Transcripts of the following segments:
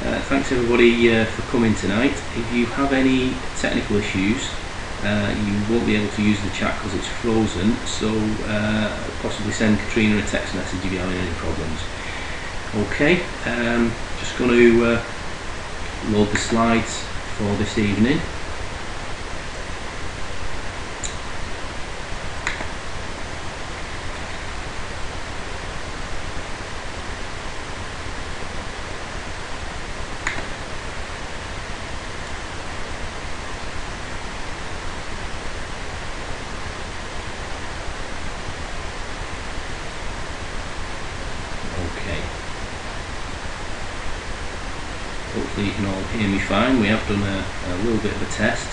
Thanks everybody for coming tonight. If you have any technical issues, you won't be able to use the chat because it's frozen, so possibly send Katrina a text message if you're having any problems. Okay, just going to load the slides for this evening. Hopefully you can all hear me fine. We have done a little bit of a test.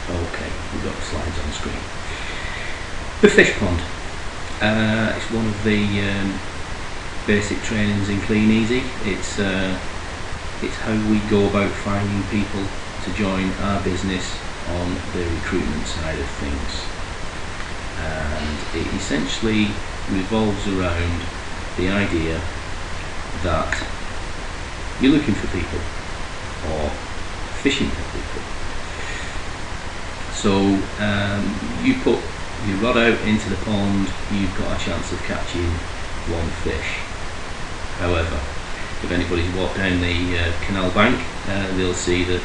Okay, we've got the slides on screen. The Fishpond. It's one of the basic trainings in Kleeneze. It's how we go about finding people to join our business on the recruitment side of things. And it essentially revolves around the idea that you're looking for people or fishing for people. So you put your rod out into the pond, you've got a chance of catching one fish. However, if anybody's walked down the canal bank, they'll see that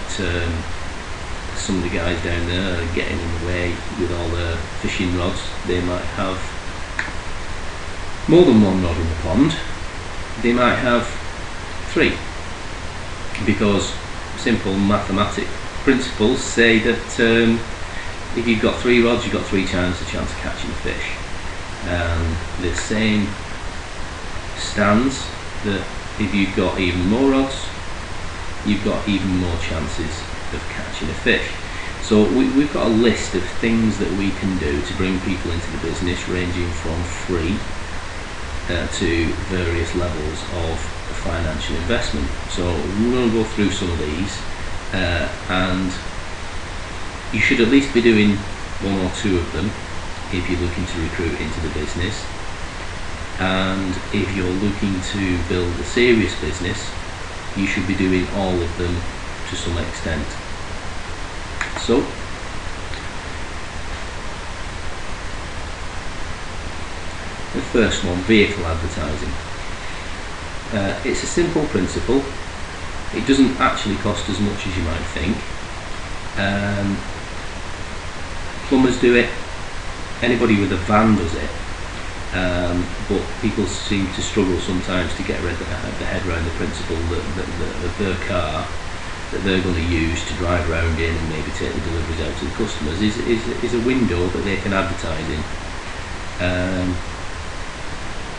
some of the guys down there are getting in the way with all their fishing rods. They might have more than one rod in the pond. They might have three, because simple mathematic principles say that if you've got three rods, you've got three times the chance of catching a fish. The same stands that if you've got even more rods, you've got even more chances of catching a fish. So we've got a list of things that we can do to bring people into the business, ranging from free to various levels of financial investment. So we're going to go through some of these, and you should at least be doing one or two of them if you're looking to recruit into the business. And if you're looking to build a serious business, you should be doing all of them to some extent. So the first one, vehicle advertising. It's a simple principle. It doesn't actually cost as much as you might think. Plumbers do it, anybody with a van does it, but people seem to struggle sometimes to get the head around the principle that their car that they're going to use to drive around in and maybe take the deliveries out to the customers is a window that they can advertise in.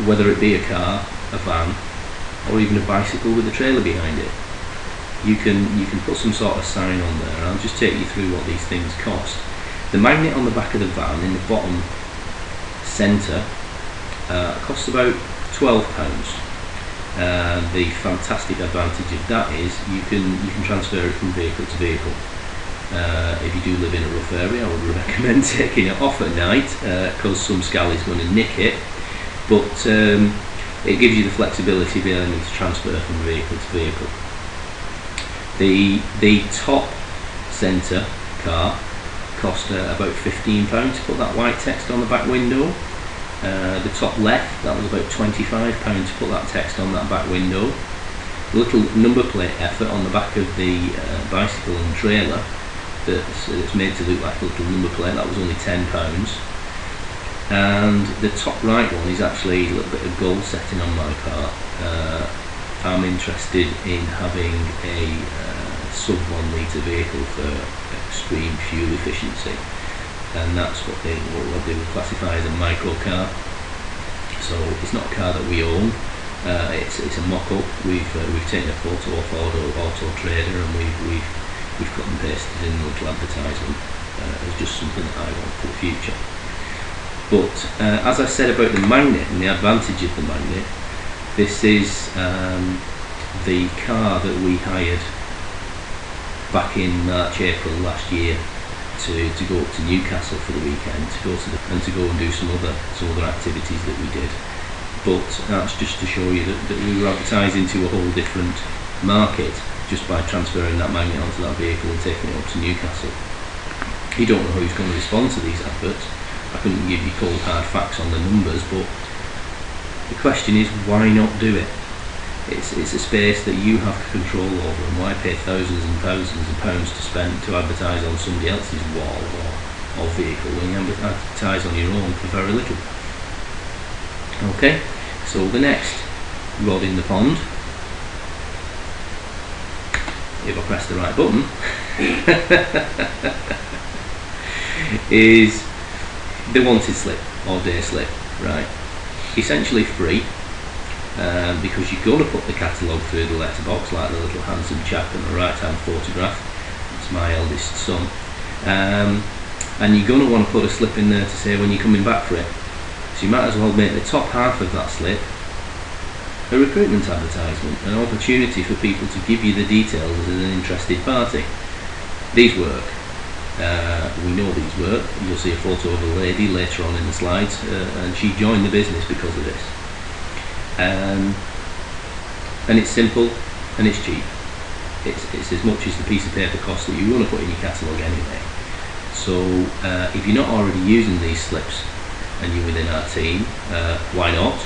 Whether it be a car, a van, or even a bicycle with a trailer behind it, you can put some sort of sign on there, and I'll just take you through what these things cost. The magnet on the back of the van in the bottom centre costs about £12. The fantastic advantage of that is you can transfer it from vehicle to vehicle. If you do live in a rough area, I would recommend taking it off at night, because some scally is going to nick it, but it gives you the flexibility of being able to transfer from vehicle to vehicle. The top centre car cost about £15 to put that white text on the back window. The top left, that was about £25 to put that text on that back window. The little number plate effort on the back of the bicycle and trailer that's made to look like a little number plate, that was only £10. And the top right one is actually a little bit of goal setting on my part. I'm interested in having a sub 1 litre vehicle for extreme fuel efficiency, and that's what they would classify as a micro car. So it's not a car that we own, it's a mock-up. We've taken a photo off Auto Trader, and we've cut and pasted in a little advertisement as just something that I want for the future. But as I said about the magnet and the advantage of the magnet, this is the car that we hired back in March, April last year to go up to Newcastle for the weekend, to go and do some other activities that we did. But that's just to show you that we were advertising to a whole different market just by transferring that magnet onto that vehicle and taking it up to Newcastle. You don't know who's going to respond to these adverts. I couldn't give you cold hard facts on the numbers, but the question is, why not do it? It's a space that you have control over, and why pay thousands and thousands of pounds to spend to advertise on somebody else's wall or vehicle when you advertise on your own for very little? Okay, so the next rod in the pond, if I press the right button, is the wanted slip or day slip, right? Essentially free, because you're going to put the catalogue through the letterbox like the little handsome chap in the right hand photograph. It's my eldest son, and you're going to want to put a slip in there to say when you're coming back for it. So you might as well make the top half of that slip a recruitment advertisement, an opportunity for people to give you the details as an interested party. These work. We know these work. You'll see a photo of a lady later on in the slides, and she joined the business because of this. And it's simple and it's cheap. It's as much as the piece of paper costs that you want to put in your catalogue anyway. So if you're not already using these slips and you're within our team, why not?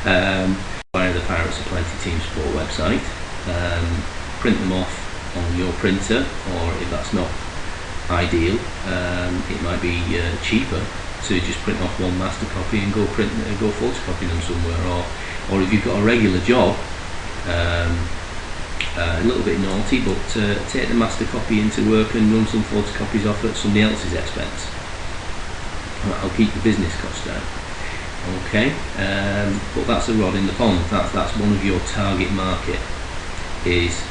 Via the Pirates of Plenty Team Sport website, print them off on your printer, or if that's not ideal, it might be cheaper to just print off one master copy and go photocopy them somewhere, or if you've got a regular job, a little bit naughty, but take the master copy into work and run some photocopies off at somebody else's expense. That'll keep the business costs down. Okay, but that's a rod in the pond. That's one of your target market, is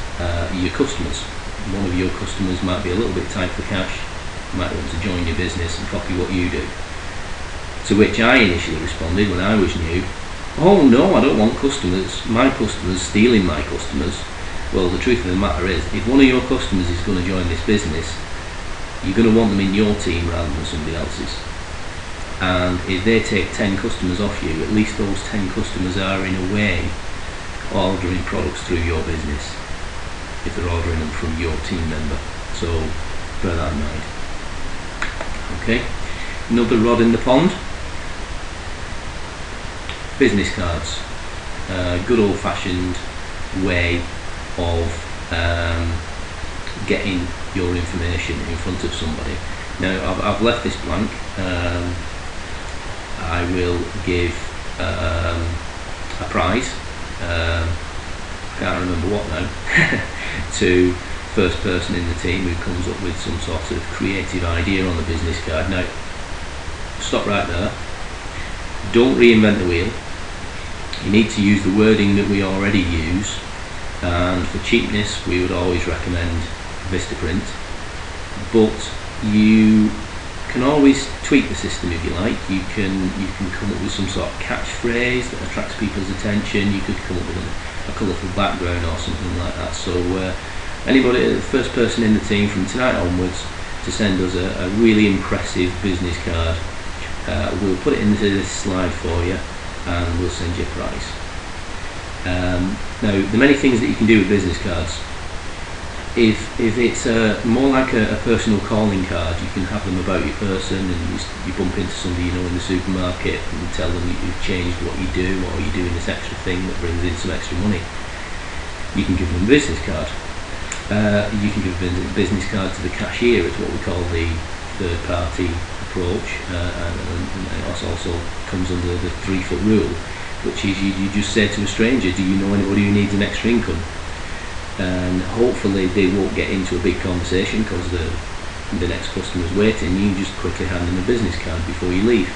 your customers. One of your customers might be a little bit tight for cash, might want to join your business and copy what you do. To which I initially responded when I was new, oh no, I don't want my customers stealing my customers. Well, the truth of the matter is, if one of your customers is going to join this business, you're going to want them in your team rather than somebody else's. And if they take 10 customers off you, at least those 10 customers are in a way ordering products through your business, if they're ordering them from your team member. So bear that in mind. Okay, another rod in the pond, business cards. Good old-fashioned way of getting your information in front of somebody. Now I've left this blank. I will give a prize, I can't remember what now, to first person in the team who comes up with some sort of creative idea on the business card. Now stop right there, don't reinvent the wheel. You need to use the wording that we already use, and for cheapness we would always recommend Vistaprint, but you can always tweak the system if you like. You can come up with some sort of catchphrase that attracts people's attention. You could come up with a colourful background or something like that. So anybody, the first person in the team from tonight onwards to send us a really impressive business card, we'll put it into this slide for you and we'll send you a prize. Now, there are many things that you can do with business cards. If it's more like a personal calling card, you can have them about your person, and you bump into somebody you know in the supermarket and you tell them you've changed what you do, or you're doing this extra thing that brings in some extra money. You can give them a business card. You can give a business card to the cashier. It's what we call the third party approach, and it also comes under the 3-foot rule, which is you just say to a stranger, do you know anybody who needs an extra income? And hopefully they won't get into a big conversation because the next customer's waiting. You just quickly hand them a business card before you leave.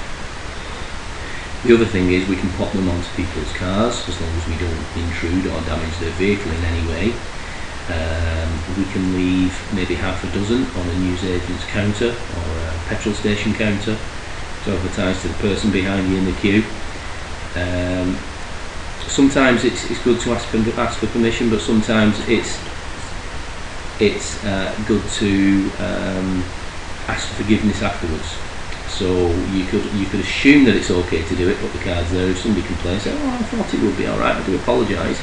The other thing is we can pop them onto people's cars as long as we don't intrude or damage their vehicle in any way. We can leave maybe half a dozen on a newsagent's counter or a petrol station counter to advertise to the person behind you in the queue. Sometimes it's good to ask for permission, but sometimes it's it's good to ask for forgiveness afterwards. So you could assume that it's okay to do it, put the cards there. If somebody complains, say, "Oh, I thought it would be all right. I do apologise."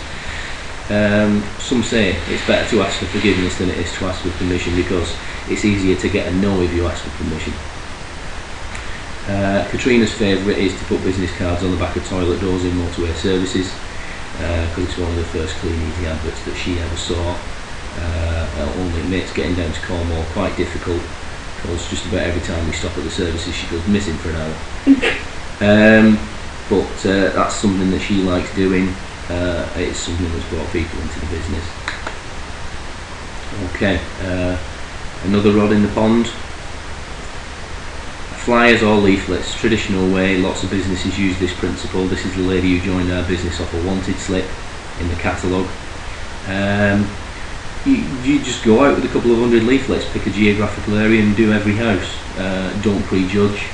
Some say it's better to ask for forgiveness than it is to ask for permission, because it's easier to get a no if you ask for permission. Katrina's favourite is to put business cards on the back of toilet doors in motorway services, because it's one of the first Kleeneze adverts that she ever saw. Only it makes getting down to Cornwall quite difficult, because just about every time we stop at the services she goes missing for an hour. But that's something that she likes doing. It's something that's brought people into the business. Okay, another rod in the pond. Flyers or leaflets, traditional way. Lots of businesses use this principle. This is the lady who joined our business off a wanted slip in the catalogue. You just go out with a couple of hundred leaflets, pick a geographical area and do every house. Don't prejudge.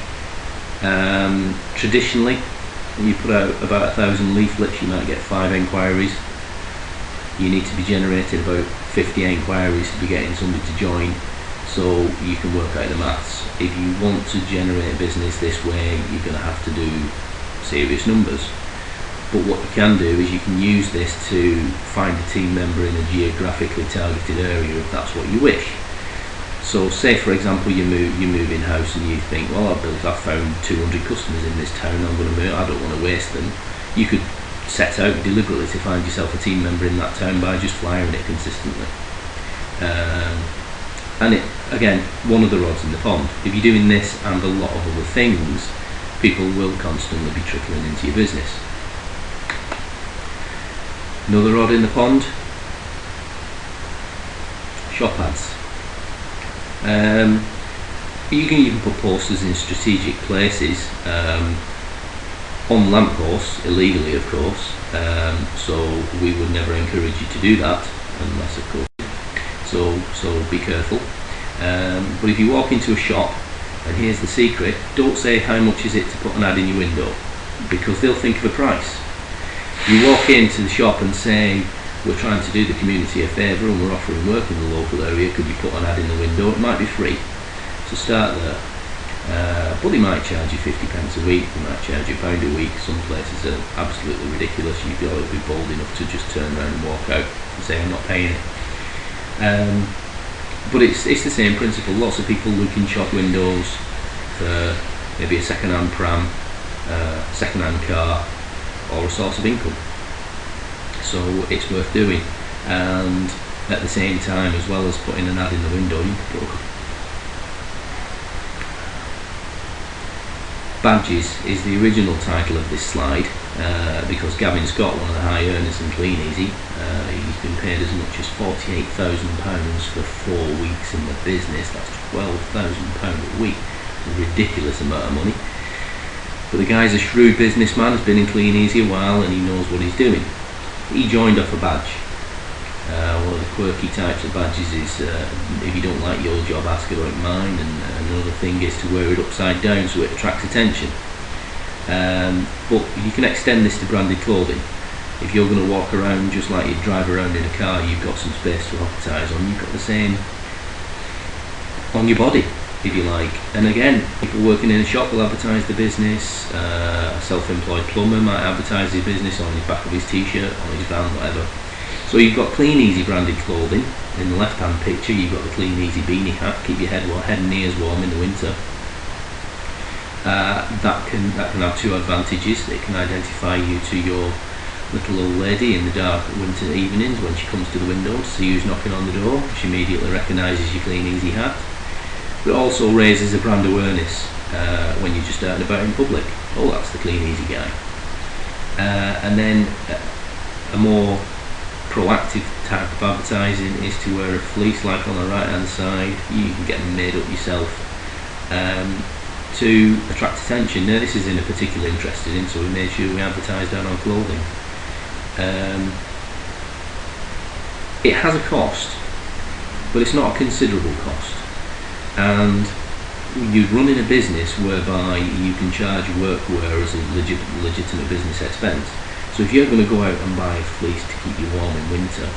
Traditionally, when you put out about 1,000 leaflets, you might get 5 enquiries. You need to be generating about 50 enquiries to be getting somebody to join, so you can work out the maths. If you want to generate business this way, you're going to have to do serious numbers. But what you can do is you can use this to find a team member in a geographically targeted area if that's what you wish. So say for example you move in house and you think, well, I've found 200 customers in this town, I don't want to waste them. You could set out deliberately to find yourself a team member in that town by just flyering it consistently. And it, again, one of the rods in the pond. If you're doing this and a lot of other things, people will constantly be trickling into your business. Another rod in the pond, shop ads. You can even put posters in strategic places, on lampposts, illegally of course, so we would never encourage you to do that, unless of course, so be careful. But if you walk into a shop, and here's the secret, don't say how much is it to put an ad in your window, because they'll think of a price. You walk into the shop and say, we're trying to do the community a favour and we're offering work in the local area, could you put an ad in the window? It might be free, so start there. But they might charge you 50 pence a week, they might charge you £1 a week. Some places are absolutely ridiculous. You've got to be bold enough to just turn around and walk out and say, I'm not paying it. But it's the same principle. Lots of people look in shop windows for maybe a second-hand pram, second-hand car, or a source of income. So it's worth doing. And at the same time, as well as putting an ad in the window, you can put Badges is the original title of this slide, because Gavin Scott, one of the high earners in Kleeneze, he's been paid as much as £48,000 for 4 weeks in the business. That's £12,000 a week. A ridiculous amount of money. But the guy's a shrewd businessman, has been in Kleeneze a while, and he knows what he's doing. He joined off a badge. One of the quirky types of badges is, if you don't like your job, ask about mine, and another thing is to wear it upside down so it attracts attention. But you can extend this to branded clothing. If you're going to walk around just like you drive around in a car, you've got some space to advertise on, you've got the same on your body, if you like. And again, people working in a shop will advertise the business. A self-employed plumber might advertise his business on the back of his t-shirt, on his van, whatever. So you've got Kleeneze branded clothing. In the left-hand picture, you've got the Kleeneze beanie hat, keep your head and ears warm in the winter. That can have two advantages. It can identify you to your little old lady in the dark winter evenings when she comes to the window to see who's knocking on the door. She immediately recognises your Kleeneze hat. But it also raises a brand awareness when you're just out and about in public. Oh, that's the Kleeneze guy. And then a more proactive type of advertising is to wear a fleece, like on the right hand side. You can get them made up yourself to attract attention. Now this is in a particular interested in, so we made sure we advertised on our clothing. It has a cost, but it's not a considerable cost, and you're running a business whereby you can charge workwear as a legitimate business expense. So if you're going to go out and buy a fleece to keep you warm in winter,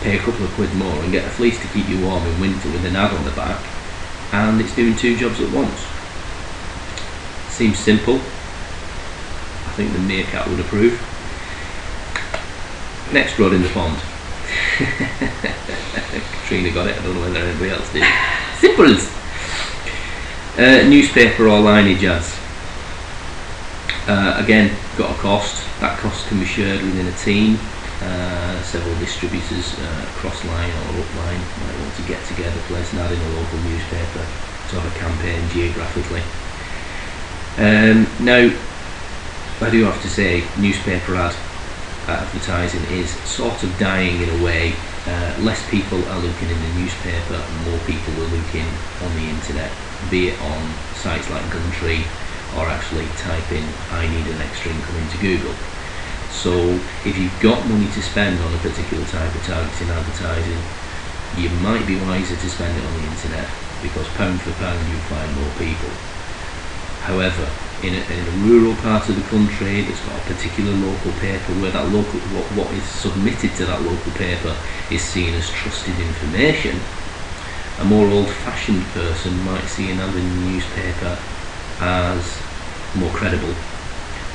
pay a couple of quid more and get a fleece to keep you warm in winter with an ad on the back, and it's doing two jobs at once. Seems simple. I think the meerkat would approve. Next rod in the pond. Katrina got it, I don't know whether anybody else did. Simples! Newspaper or lineage ads. Again, got a cost. That cost can be shared within a team. Several distributors cross-line or up-line might want to get together, place an ad in a local newspaper to have a campaign geographically. Now, I do have to say, newspaper advertising is sort of dying in a way. Less people are looking in the newspaper, and more people are looking on the internet, be it on sites like Gumtree, or actually type in "I need an extra income" into Google. So if you've got money to spend on a particular type of targeting advertising, you might be wiser to spend it on the internet, because pound for pound you'll find more people. However, in a rural part of the country that's got a particular local paper, where that local what is submitted to that local paper is seen as trusted information, a more old-fashioned person might see an ad in the newspaper as more credible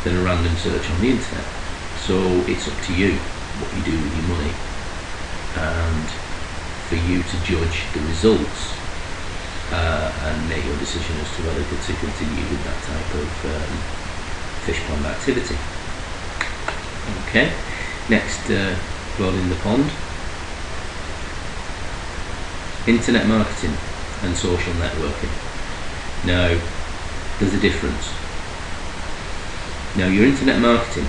than a random search on the internet. So it's up to you what you do with your money, and for you to judge the results and make your decision as to whether to continue with that type of fish pond activity. Okay, next rod in the pond. Internet marketing and social networking. Now, there's a difference. Now, your internet marketing,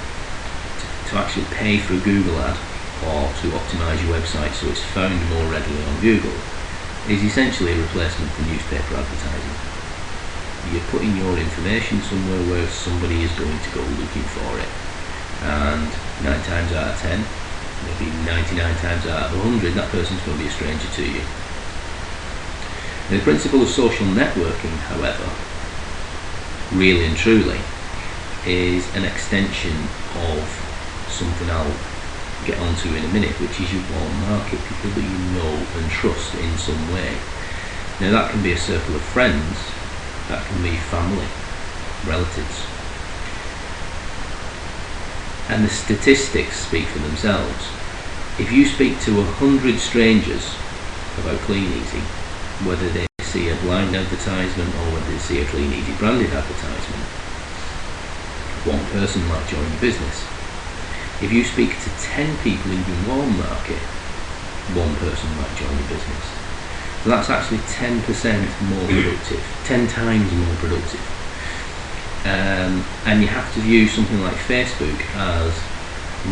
to actually pay for a Google ad or to optimize your website so it's found more readily on Google, is essentially a replacement for newspaper advertising. You're putting your information somewhere where somebody is going to go looking for it, and 9 times out of 10, maybe 99 times out of 100, that person's going to be a stranger to you. Now, the principle of social networking, however, really and truly, is an extension of something I'll get onto in a minute, which is your warm market, people that you know and trust in some way. Now, that can be a circle of friends, that can be family, relatives, and the statistics speak for themselves. If you speak to 100 strangers about Kleeneze, whether they see a blind advertisement or whether they see a Kleeneze branded advertisement, one person might join your business. If you speak to 10 people in your warm market, one person might join your business. So that's actually 10% more productive, 10 times more productive. And you have to view something like Facebook as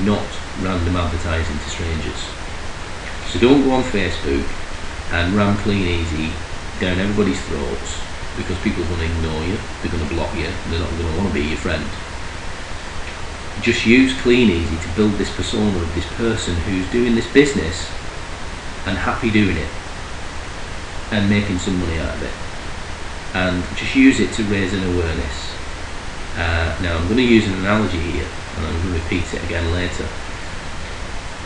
not random advertising to strangers. So don't go on Facebook and ram Kleeneze down everybody's throats, because people are going to ignore you, they're going to block you, they're not going to want to be your friend. Just use Kleeneze to build this persona of this person who's doing this business and happy doing it and making some money out of it, and just use it to raise an awareness. Now, I'm going to use an analogy here, and I'm going to repeat it again later.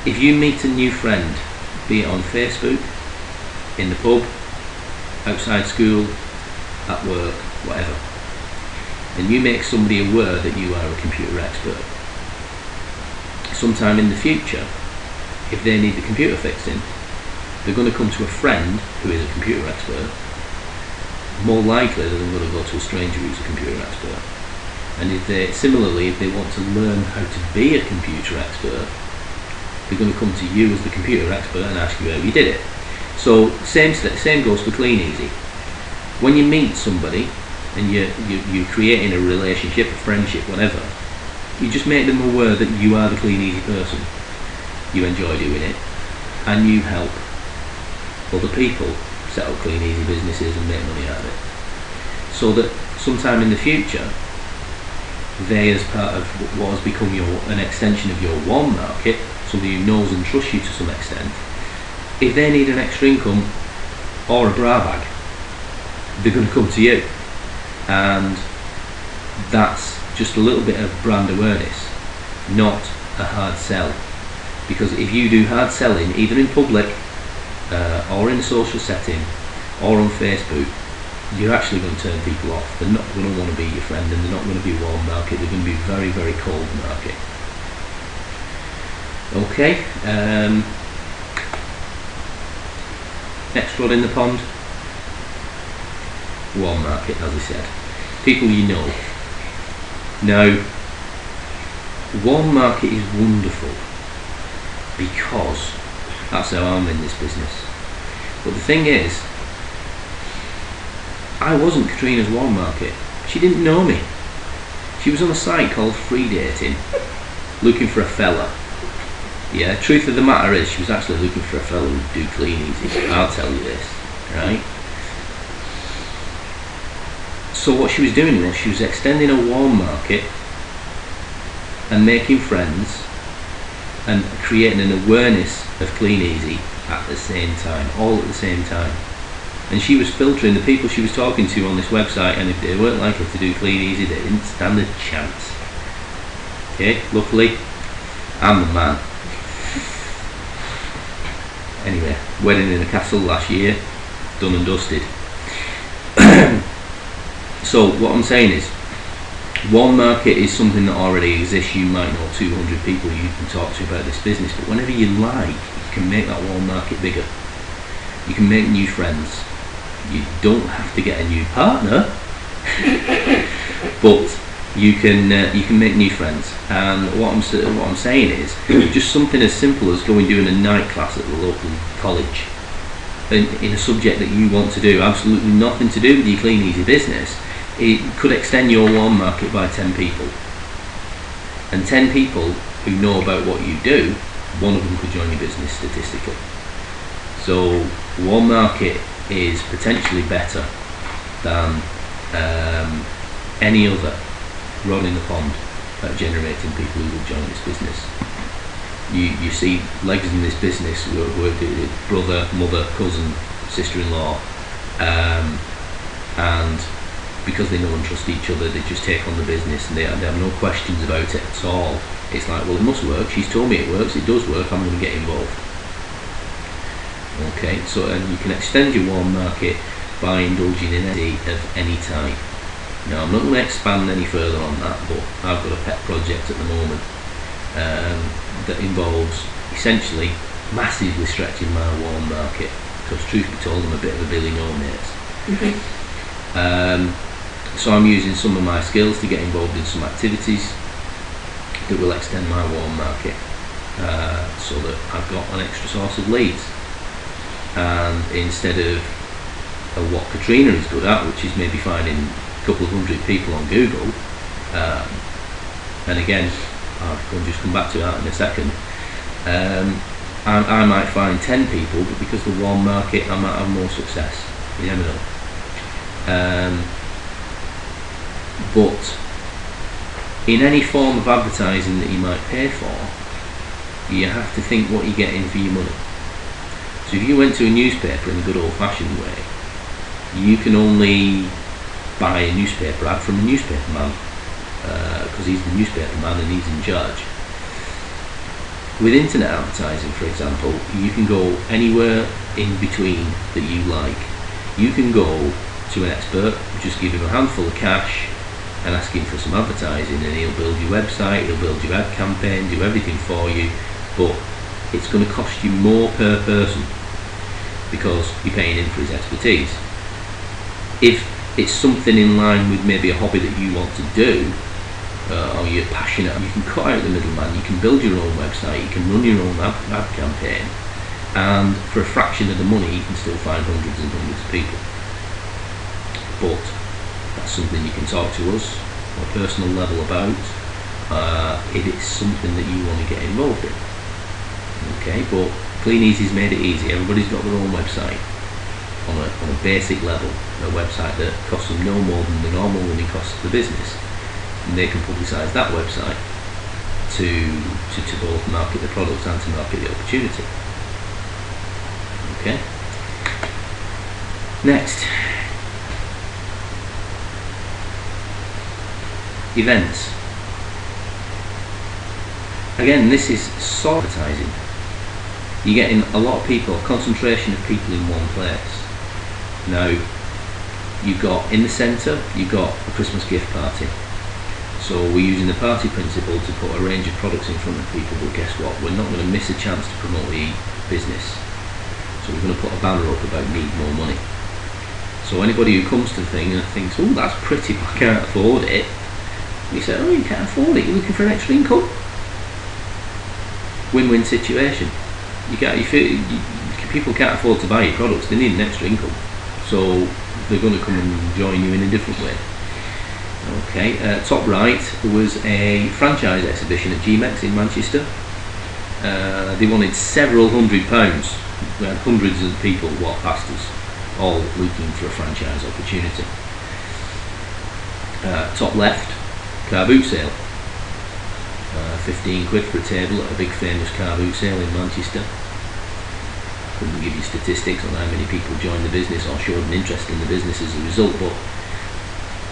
If you meet a new friend, be it on Facebook, in the pub, outside school, at work, whatever, and you make somebody aware that you are a computer expert, sometime in the future, if they need the computer fixing, they're going to come to a friend who is a computer expert, more likely than they're going to go to a stranger who's a computer expert. And if they want to learn how to be a computer expert, they're going to come to you as the computer expert and ask you how you did it. So same goes for Kleeneze. When you meet somebody and you're creating a relationship, a friendship, whatever, you just make them aware that you are the Kleeneze person. You enjoy doing it, and you help other people set up Kleeneze businesses and make money out of it. So that sometime in the future, they, as part of what has become an extension of your warm market, somebody who knows and trusts you to some extent, if they need an extra income or a bra bag, they're going to come to you. And that's just a little bit of brand awareness, not a hard sell. because if you do hard selling, either in public or in a social setting or on Facebook, you're actually going to turn people off. They're not going to want to be your friend, and they're not going to be a warm market. They're going to be a very, very cold market. Okay, next rod in the pond, warm market, as I said. People you know. Now, warm market is wonderful because that's how I'm in this business. But the thing is, I wasn't Katrina's warm market. She didn't know me. She was on a site called Free Dating, looking for a fella. Yeah, truth of the matter is, she was actually looking for a fella who'd do Kleeneze. I'll tell you this, right? So what she was doing was, she was extending a warm market and making friends and creating an awareness of Kleeneze at the same time, all at the same time. And she was filtering the people she was talking to on this website, and if they weren't likely to do Kleeneze, they didn't stand a chance. Okay, luckily, I'm the man. Anyway, wedding in a castle last year, done and dusted. So what I'm saying is, warm market is something that already exists. You might know 200 people you can talk to about this business, but whenever you like, you can make that warm market bigger. You can make new friends. You don't have to get a new partner, but you can make new friends. And what I'm saying is, just something as simple as going doing a night class at the local college in a subject that you want to do, absolutely nothing to do with your Kleeneze business. It could extend your warm market by 10 people, and 10 people who know about what you do, one of them could join your business statistically. So warm market is potentially better than any other rod in the pond at generating people who will join this business. You see legs in this business were brother, mother, cousin, sister-in-law, and because they know and trust each other, they just take on the business, and they have no questions about it at all. It's like, well, it must work, she's told me it works, it does work, I'm going to get involved. Okay, so you can extend your warm market by indulging in any of any type. Now, I'm not going to expand any further on that, but I've got a pet project at the moment that involves essentially massively stretching my warm market, because truth be told, I'm a bit of a Billy No-Mates. So I'm using some of my skills to get involved in some activities that will extend my warm market, so that I've got an extra source of leads. And instead of what Katrina is good at, which is maybe finding a couple of hundred people on Google, and again, I'll just come back to that in a second, I might find 10 people, but because of the warm market, I might have more success. You never know. But in any form of advertising that you might pay for, you have to think what you're getting for your money. So if you went to a newspaper in a good old-fashioned way, you can only buy a newspaper ad from a newspaper man, because he's the newspaper man and he's in charge. With internet advertising, for example, you can go anywhere in between that you like. You can go to an expert, just give him a handful of cash and ask him for some advertising, and he'll build your website, he'll build your ad campaign, do everything for you, but it's going to cost you more per person because you're paying him for his expertise. If it's something in line with maybe a hobby that you want to do, or you're passionate, you can cut out the middleman, you can build your own website, you can run your own ad campaign, and for a fraction of the money you can still find hundreds and hundreds of people. But that's something you can talk to us on a personal level about if it's something that you want to get involved in. Okay, but Kleeneze's made it easy. Everybody's got their own website on a basic level, a website that costs them no more than the normal running costs of the business, and they can publicise that website to both market the products and to market the opportunity. Okay. Next, events. Again, this is sort of advertising. You're getting a lot of people, a concentration of people in one place. Now, you've got in the centre, you've got a Christmas gift party. So we're using the party principle to put a range of products in front of people, but guess what? We're not going to miss a chance to promote the business. So we're going to put a banner up about need more money. So anybody who comes to the thing and thinks, oh, that's pretty, but I can't afford it, we say, oh, you can't afford it, you're looking for an extra income. Win-win situation. People can't afford to buy your products, they need an extra income. So they're going to come and join you in a different way. Okay, top right was a franchise exhibition at GMEX in Manchester. They wanted several £100. We had hundreds of people walk past us, all looking for a franchise opportunity. Top left, car boot sale. 15 quid for a table at a big famous car boot sale in Manchester. Couldn't give you statistics on how many people joined the business or showed an interest in the business as a result, but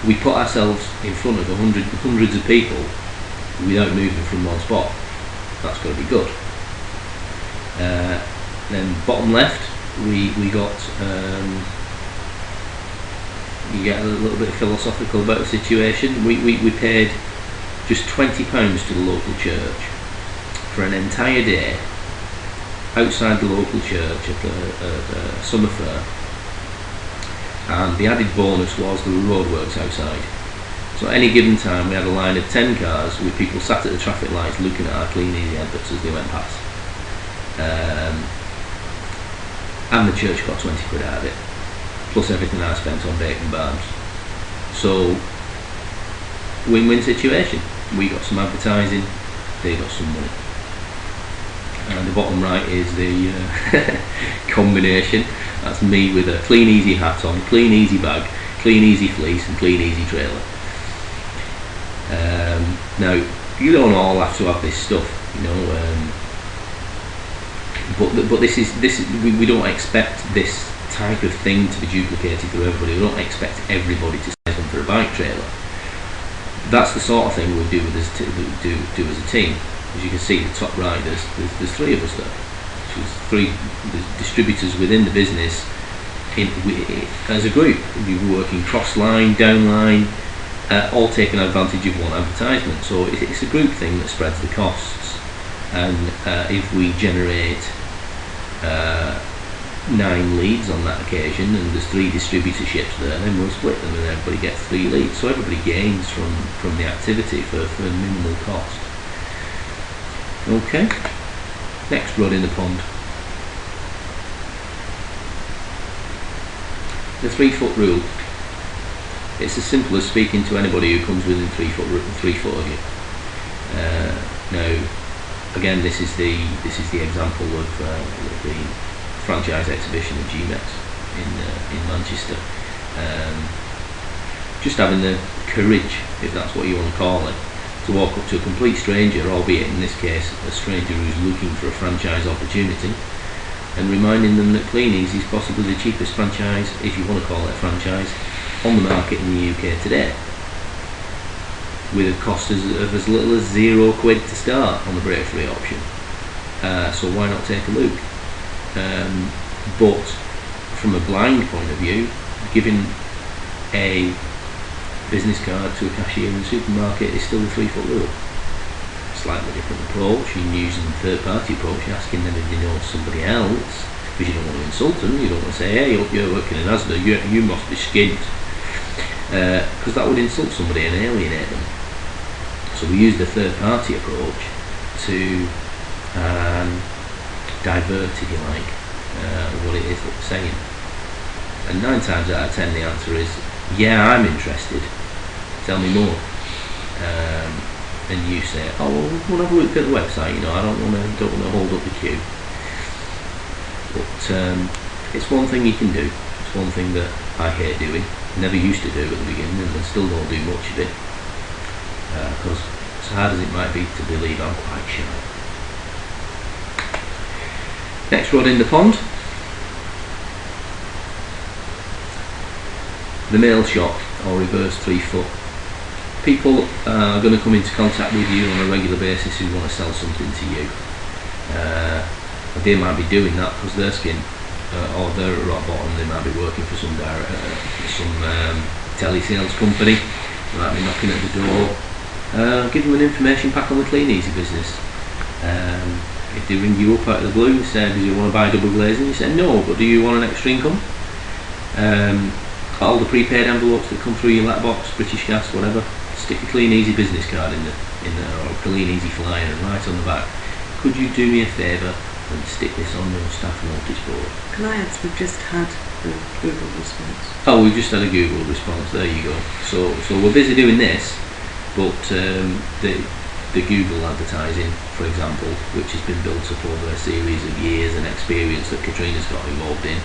we put ourselves in front of hundreds of people without moving from one spot. That's got to be good. Then bottom left, we got you get a little bit philosophical about the situation. We paid just £20 to the local church for an entire day outside the local church at the summer fair, and the added bonus was there were roadworks outside. So at any given time we had a line of 10 cars with people sat at the traffic lights looking at our Kleeneze adverts as they went past. And the church got 20 quid out of it, plus everything I spent on bacon barbs. So win-win situation. We got some advertising, they got some money. And the bottom right is the combination. That's me with a Kleeneze hat on, Kleeneze bag, Kleeneze fleece and Kleeneze trailer. Now, you don't all have to have this stuff, you know, but this is we don't expect this type of thing to be duplicated through everybody. We don't expect everybody to sign them for a bike trailer. That's the sort of thing we'll do with do as a team. As you can see, the top right, there's three of us there. There's distributors within the business as a group. You're working cross line, down line, all taking advantage of one advertisement. So it's a group thing that spreads the costs. And if we generate 9 leads on that occasion, and there's 3 distributorships there, then we'll split them and everybody gets 3 leads. So everybody gains from the activity for minimal cost. Okay, next rod in the pond. The 3-foot rule. It's as simple as speaking to anybody who comes within 3 foot of you. Now, again, this is the example of the franchise exhibition at GMEX in Manchester. Just having the courage, if that's what you want to call it, to walk up to a complete stranger, albeit in this case a stranger who's looking for a franchise opportunity, and reminding them that Kleeneze is possibly the cheapest franchise, if you want to call it a franchise, on the market in the UK today, with a cost of as little as £0 to start on the break-free option. So why not take a look? But from a blind point of view, giving a business card to a cashier in the supermarket is still the 3-foot rule. Slightly different approach. You're using the third-party approach. You're asking them if they know somebody else, because you don't want to insult them. You don't want to say, hey, you're working in Asda, you must be skint, because that would insult somebody and alienate them. So we use the third-party approach to divert, if you like, what it is that we're saying. And 9 times out of 10 the answer is, yeah, I'm interested, tell me more. And you say, oh, well, we'll have a look at the website, you know, I don't want to hold up the queue. But it's one thing you can do. It's one thing that I hate doing, never used to do at the beginning, and still don't do much of it, because as hard as it might be to believe, I'm quite shy. Next rod in the pond. The mail shop, or reverse 3-foot. people are going to come into contact with you on a regular basis who want to sell something to you. They might be doing that because their skin, or they're at rock bottom. They might be working for some telesales company. They might be knocking at the door. Give them an information pack on the Kleeneze business. If they ring you up out of the blue and say, do you want to buy double glazing? You say no, but do you want an extra income? All the prepaid envelopes that come through your letterbox, British Gas, whatever, stick a Kleeneze business card in there, or a Kleeneze flyer, and write on the back, could you do me a favour and stick this on your staff notice board? Can I add, we've just had a Google response. Oh, we've just had a Google response, there you go. So we're busy doing this, but the Google advertising, for example, which has been built up over a series of years and experience that Katrina's got involved in,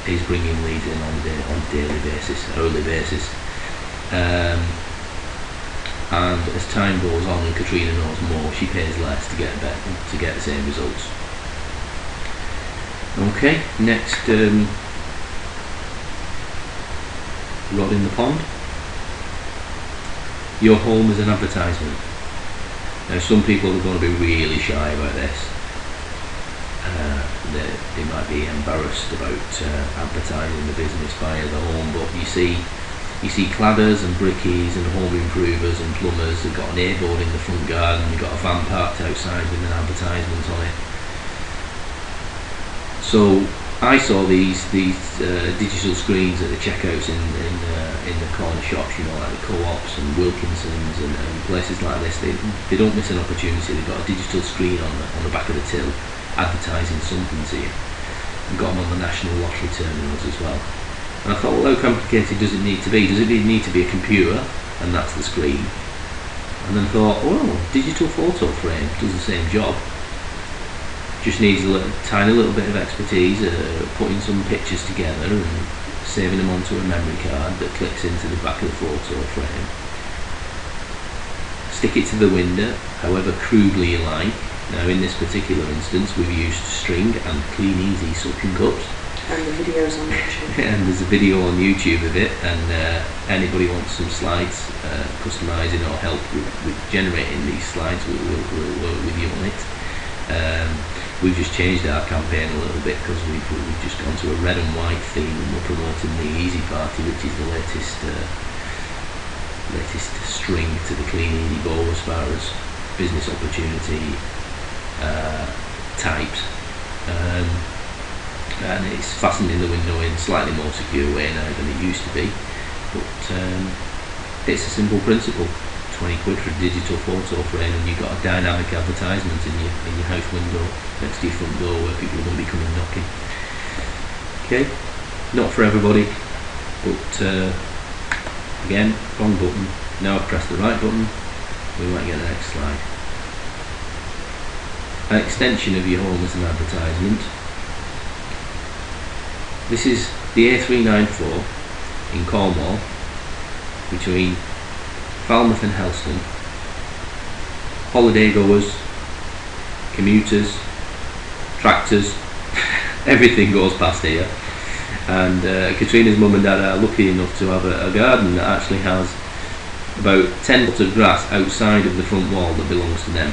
is bringing leads in on a daily basis, hourly basis. And as time goes on and Katrina knows more, she pays less to get the same results. Okay, next, rod in the pond. Your home is an advertisement. Now, some people are going to be really shy about this. They might be embarrassed about advertising the business via the home, but you see cladders and brickies and home improvers and plumbers who've got an A-board in the front garden, you've got a van parked outside with an advertisement on it. So I saw these digital screens at the checkouts in the corner shops, you know, like the Co-ops and Wilkinsons and places like this. They don't miss an opportunity. They've got a digital screen on the back of the till advertising something to you. We've got them on the national lottery terminals as well. And I thought, well, how complicated does it need to be? Does it need to be a computer, and that's the screen? And then thought, oh, digital photo frame does the same job. Just needs a tiny little bit of expertise, putting some pictures together and saving them onto a memory card that clicks into the back of the photo frame. Stick it to the window, however crudely you like. Now, in this particular instance, we've used string and Kleeneze suction cups. And the videos on YouTube. And there's a video on YouTube of it, and anybody wants some slides, customising or help with generating these slides, we'll work with you on it. We've just changed our campaign a little bit because we've just gone to a red and white theme, and we're promoting the Easy Party, which is the latest string to the Kleeneze bow as far as business opportunity types. And it's fastened in the window in a slightly more secure way now than it used to be, but it's a simple principle. 20 quid for a digital photo frame, and you've got a dynamic advertisement in your house window next to your front door where people are going to be coming knocking. Okay, not for everybody, but again, wrong button. Now I've pressed the right button, we might get the next slide. An extension of your home as an advertisement. This is the A394 in Cornwall, between Falmouth and Helston. Holiday goers, commuters, tractors, everything goes past here. And Katrina's mum and dad are lucky enough to have a garden that actually has about 10 foot of grass outside of the front wall that belongs to them.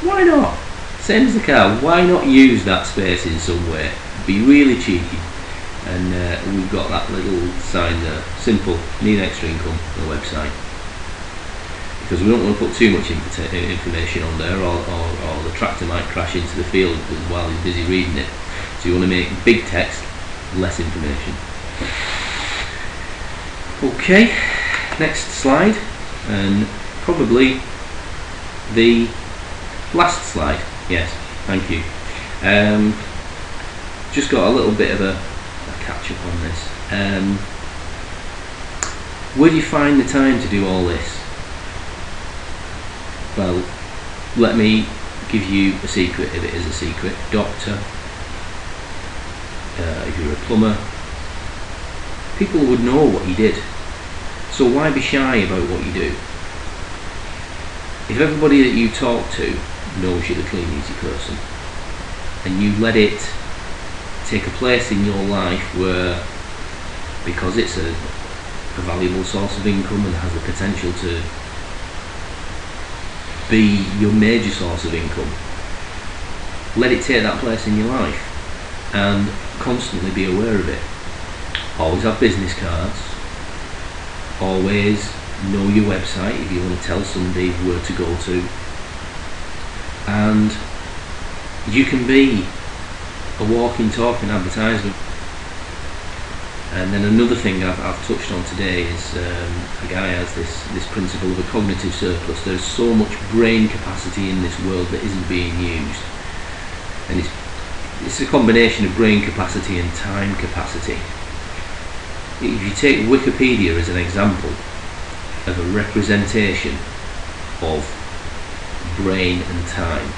Why not? Same as the car, why not use that space in some way? Be really cheeky. And we've got that little sign there, simple, need extra income on the website. Because we don't want to put too much information on there, or the tractor might crash into the field while he's busy reading it. So you want to make big text, less information. Okay, next slide, and probably the last slide. Yes, thank you. Just got a little bit of a catch up on this. Where do you find the time to do all this? Well, let me give you a secret if it is a secret. Doctor, if you're a plumber, people would know what you did. So why be shy about what you do? If everybody that you talk to knows you're the Kleeneze person, and you let it take a place in your life where, because it's a a valuable source of income and has the potential to be your major source of income, let it take that place in your life and constantly be aware of it. Always have business cards, always know your website if you want to tell somebody where to go to, and you can be a walking, talking advertisement. And then another thing I've touched on today is a guy has this principle of a cognitive surplus. There's so much brain capacity in this world that isn't being used, and it's a combination of brain capacity and time capacity. If you take Wikipedia as an example of a representation of brain and time,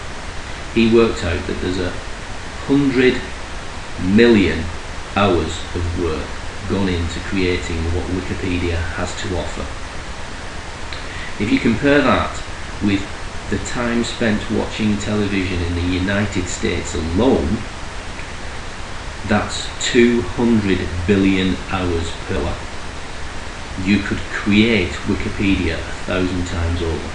he worked out that there's 100 million hours of work gone into creating what Wikipedia has to offer. If you compare that with the time spent watching television in the United States alone, that's 200 billion hours per hour. You could create Wikipedia 1,000 times over.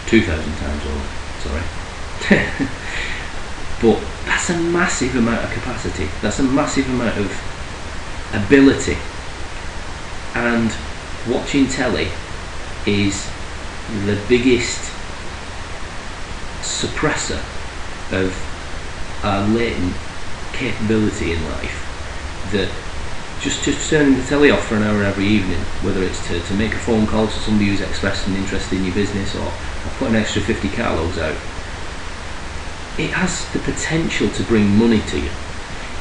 2,000 times over, sorry. But that's a massive amount of capacity, that's a massive amount of ability, and watching telly is the biggest suppressor of our latent capability in life. That just turning the telly off for an hour every evening, whether it's to make a phone call to somebody who's expressed an interest in your business, or put an extra 50 carloads out, it has the potential to bring money to you.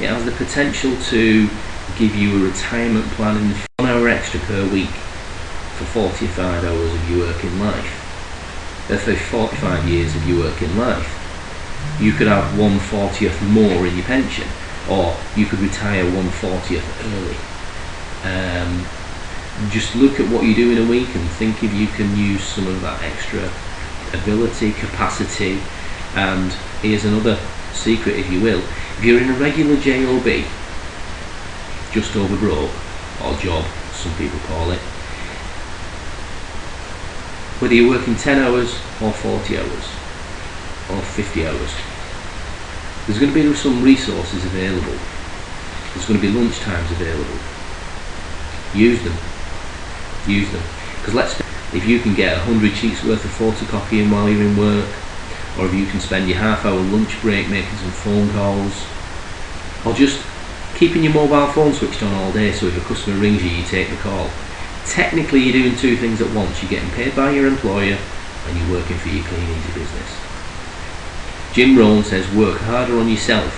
It has the potential to give you a retirement plan in 1 hour extra per week for 45 hours of your working life. For 45 years of your working life, you could have 1/40th more in your pension, or you could retire 1/40th early. Just look at what you do in a week and think if you can use some of that extra ability, capacity. And here's another secret, if you will. If you're in a regular JOB, just over broke, or job, some people call it, whether you're working 10 hours or 40 hours or 50 hours, there's going to be some resources available. There's going to be lunch times available. Use them. Use them. Because if you can get 100 sheets worth of photocopying while you're in work, or if you can spend your half-hour lunch break making some phone calls, or just keeping your mobile phone switched on all day, so if a customer rings you, you take the call. Technically you're doing two things at once. You're getting paid by your employer and you're working for your Kleeneze business. Jim Rohn says work harder on yourself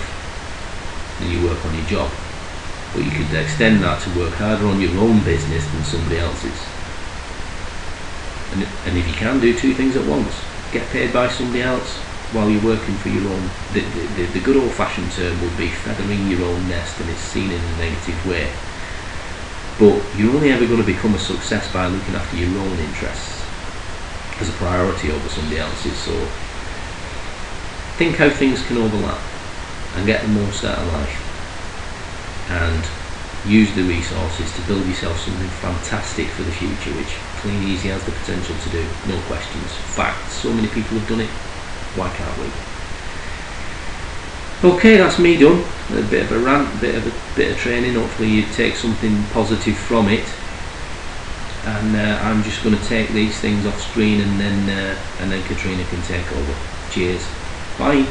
than you work on your job, but you could extend that to work harder on your own business than somebody else's. And if you can do two things at once, get paid by somebody else while you're working for your own. The good old-fashioned term would be feathering your own nest, and it's seen in a negative way. But you're only ever going to become a success by looking after your own interests as a priority over somebody else's. So think how things can overlap and get the most out of life, and use the resources to build yourself something fantastic for the future, which Kleeneze has the potential to do, no questions. In fact, so many people have done it, why can't we? Okay, that's me done. A bit of a rant, bit of training. Hopefully you take something positive from it. And I'm just going to take these things off screen, and then Katrina can take over. Cheers. Bye.